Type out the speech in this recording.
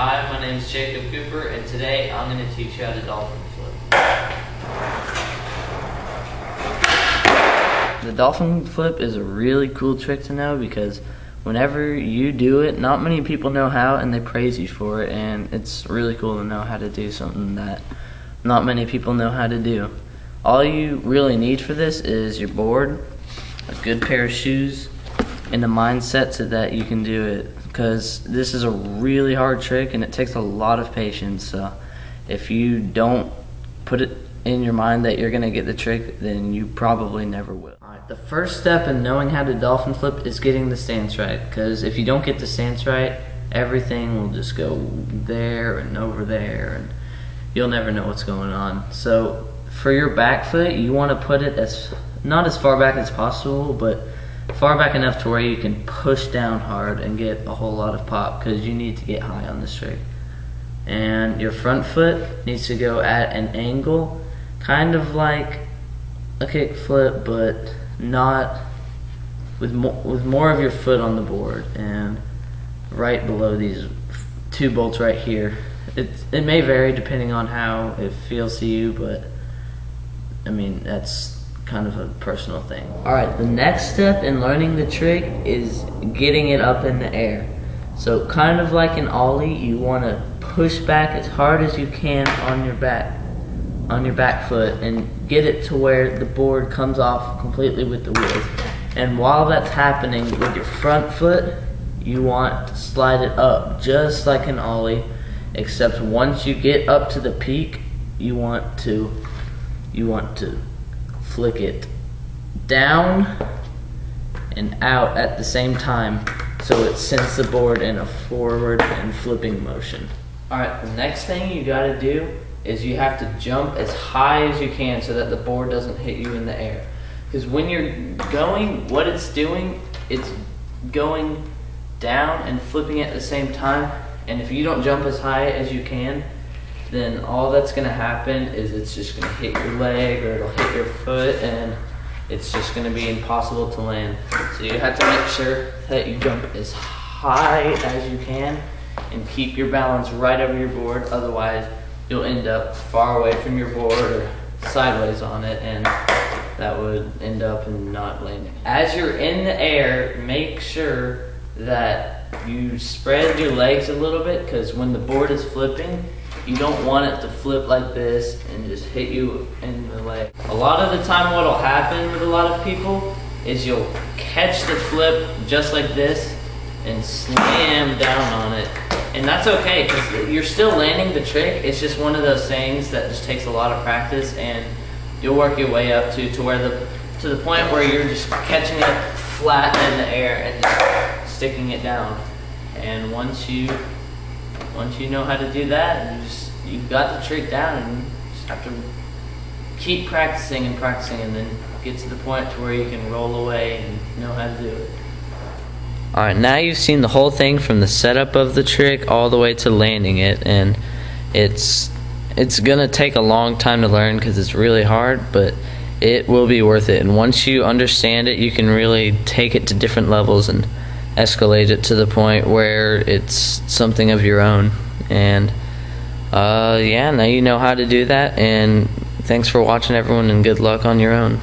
Hi, my name is Jacob Cooper, and today I'm going to teach you how to dolphin flip. The dolphin flip is a really cool trick to know because whenever you do it, not many people know how and they praise you for it, and it's really cool to know how to do something that not many people know how to do. All you really need for this is your board, a good pair of shoes, and a mindset so that you can do it, because this is a really hard trick and it takes a lot of patience. So if you don't put it in your mind that you're gonna get the trick, then you probably never will. Alright, the first step in knowing how to dolphin flip is getting the stance right, because if you don't get the stance right, everything will just go there and over there and you'll never know what's going on. So for your back foot, you want to put it not as far back as possible, but far back enough to where you can push down hard and get a whole lot of pop, because you need to get high on this trick. And your front foot needs to go at an angle, kind of like a kick flip, but not with more of your foot on the board and right below these two bolts right here. It may vary depending on how it feels to you, but I mean, that's kind of a personal thing. Alright, the next step in learning the trick is getting it up in the air. So kind of like an ollie, you want to push back as hard as you can on your back foot and get it to where the board comes off completely with the wheels. And while that's happening, with your front foot, you want to slide it up just like an ollie, except once you get up to the peak, you want to flick it down and out at the same time, so it sends the board in a forward and flipping motion. Alright, the next thing you gotta do is you have to jump as high as you can so that the board doesn't hit you in the air. Because when you're going, what it's doing, it's going down and flipping at the same time, and if you don't jump as high as you can, then all that's going to happen is it's just going to hit your leg or it'll hit your foot, and it's just going to be impossible to land. So you have to make sure that you jump as high as you can and keep your balance right over your board, otherwise you'll end up far away from your board or sideways on it, and that would end up in not landing. As you're in the air, make sure that you spread your legs a little bit, because when the board is flipping, you don't want it to flip like this and just hit you in the leg. A lot of the time what will happen with a lot of people is you'll catch the flip just like this and slam down on it. And that's okay, because you're still landing the trick. It's just one of those things that just takes a lot of practice, and you'll work your way up to the point where you're just catching it flat in the air and just sticking it down. And once you know how to do that, you've got the trick down, and you just have to keep practicing and practicing, and then get to the point to where you can roll away and know how to do it. Alright, now you've seen the whole thing from the setup of the trick all the way to landing it, and it's gonna take a long time to learn because it's really hard, but it will be worth it. And once you understand it, you can really take it to different levels and escalate it to the point where it's something of your own. And yeah, now you know how to do that, and thanks for watching, everyone, and good luck on your own.